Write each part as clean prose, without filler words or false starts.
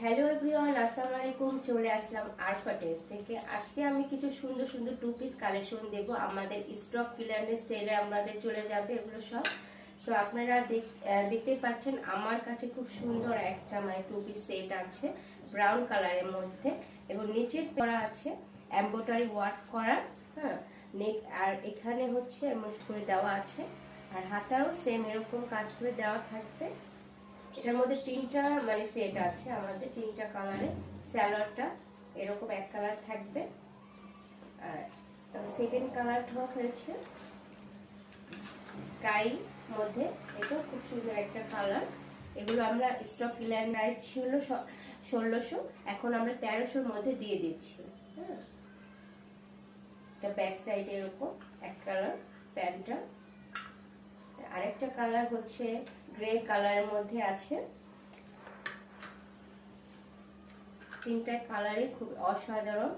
Hello everyone, আসসালামু আলাইকুম। চলে আসলাম আরফা টেক্স থেকে। আজকে আমি কিছু সুন্দর সুন্দর টু পিস কালেকশন দেব। আমাদের স্টক ক্লিয়ারেন্স সেলে আমাদের চলে যাবে এগুলো সব। সো আপনারা দেখতেই পাচ্ছেন আমার কাছে খুব সুন্দর একটা টু পিস সেট আছে ব্রাউন কালারের মধ্যে, এবং নিচে করা আছে এমব্রয়ডারি ওয়ার্ক করা। হ্যাঁ, নেক আর এখানে হচ্ছে এমন করে দেওয়া আছে, আর হাতাও সেম এরকম কাজ করে দেওয়া থাকবে। এটার মধ্যে তিনটা সেট আছে আমাদের, তিনটা কালারে। স্যালোয়ারটা এরকম এক কালার থাকবে, আর সেকেন্ড কালারটা হয়েছে স্কাই মধ্যে। এটাও খুব সুন্দর একটা কালার। এগুলো আমরা স্টক ক্লিয়ারেন্স ছিল 1600, এখন আমরা 1300-র মধ্যে দিয়ে দিচ্ছি। হ্যাঁ, এটা ব্যাক সাইড এরকম এক কালার প্যান্টটা। আরেকটা কালার হচ্ছে গ্রে কালারের মধ্যে আছে। তিনটা কালারই খুব অসাধারণ।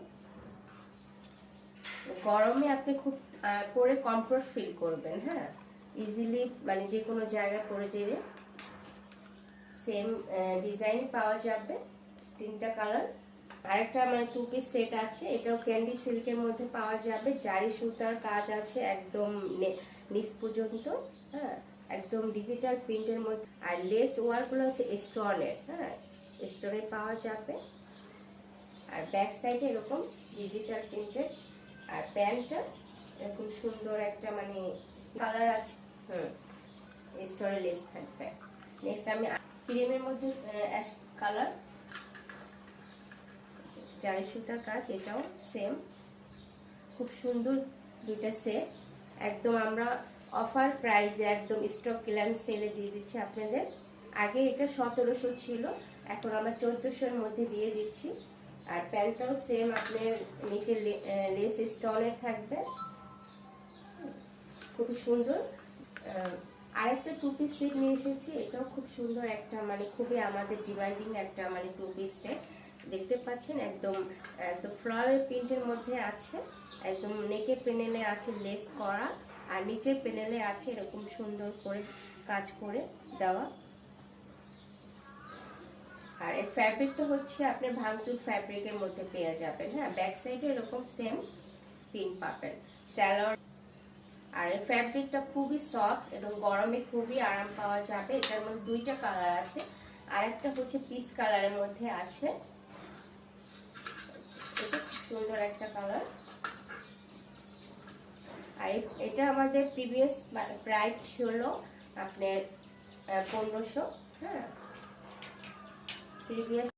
গরমে আপনি খুব পরে কমফোর্ট ফিল করবেন। হ্যাঁ, ইজিলি যে কোনো জায়গায় পরে যেয়ে সেম ডিজাইন পাওয়া যাবে। তিনটা কালার। আরেকটা টু পিস সেট আছে, এটাও ক্যান্ডি সিল্কের মধ্যে পাওয়া যাবে। জারি সুতার কাজ আছে একদম নিচ পর্যন্ত। হ্যাঁ, একদম ডিজিটাল প্রিন্টের মধ্যে, আর লেস ওয়ার্কগুলো হচ্ছে স্টোনের। হ্যাঁ, স্টোনে পাওয়া যাবে। আর ব্যাক সাইডে এরকম ডিজিটাল প্রিন্টেড, আর প্যান্টটা এরকম সুন্দর একটা কালার আছে। স্টোরে লেস থাকবে। নেক্সট আমি ক্রিমের মধ্যে অ্যাশ কালার, জারি সুতার কাজ, এটাও সেম খুব সুন্দর। দুইটা সেট একদম আমরা অফার প্রাইসে একদম স্টক ক্লিয়ারেন্স সেলে দিয়ে দিচ্ছি আপনাদের। আগে এটা 1700 ছিল, এখন আমরা 1400-র মধ্যে দিয়ে দিচ্ছি। আর প্যান্টটাও সেম, আপনার নিচে লেস স্টোনের থাকবে, খুব সুন্দর। আরেকটা টু পিস সেট নিয়ে এসেছি, এটাও খুব সুন্দর একটা খুবই আমাদের ডিমান্ডিং একটা টু পিস সেট। দেখতে পাচ্ছেন একদম একদম ফ্লোরাল প্রিন্টের মধ্যে আছে। একদম নেকে প্যানেলে আছে লেস করা, আর নিচের প্যানেলে আছে এরকম সুন্দর করে কাজ করে দেওয়া। আর এর ফ্যাব্রিকটা হচ্ছে আপনার ভাঙচুর ফ্যাব্রিকের মধ্যে পেয়ে যাবেন। হ্যাঁ, ব্যাক সাইডে এরকম সেম পিন পাবেন। স্যালোয়ার আর এই ফ্যাব্রিকটা খুবই সফট এবং গরমে খুবই আরাম পাওয়া যাবে। এটার মধ্যে দুইটা কালার আছে, আর একটা হচ্ছে পিচ কালারের মধ্যে আছে। এটা খুব সুন্দর একটা কালার। আর এটা আমাদের প্রিভিয়াস প্রাইস ছিল আপনার 1500। হ্যাঁ, প্রিভিয়াস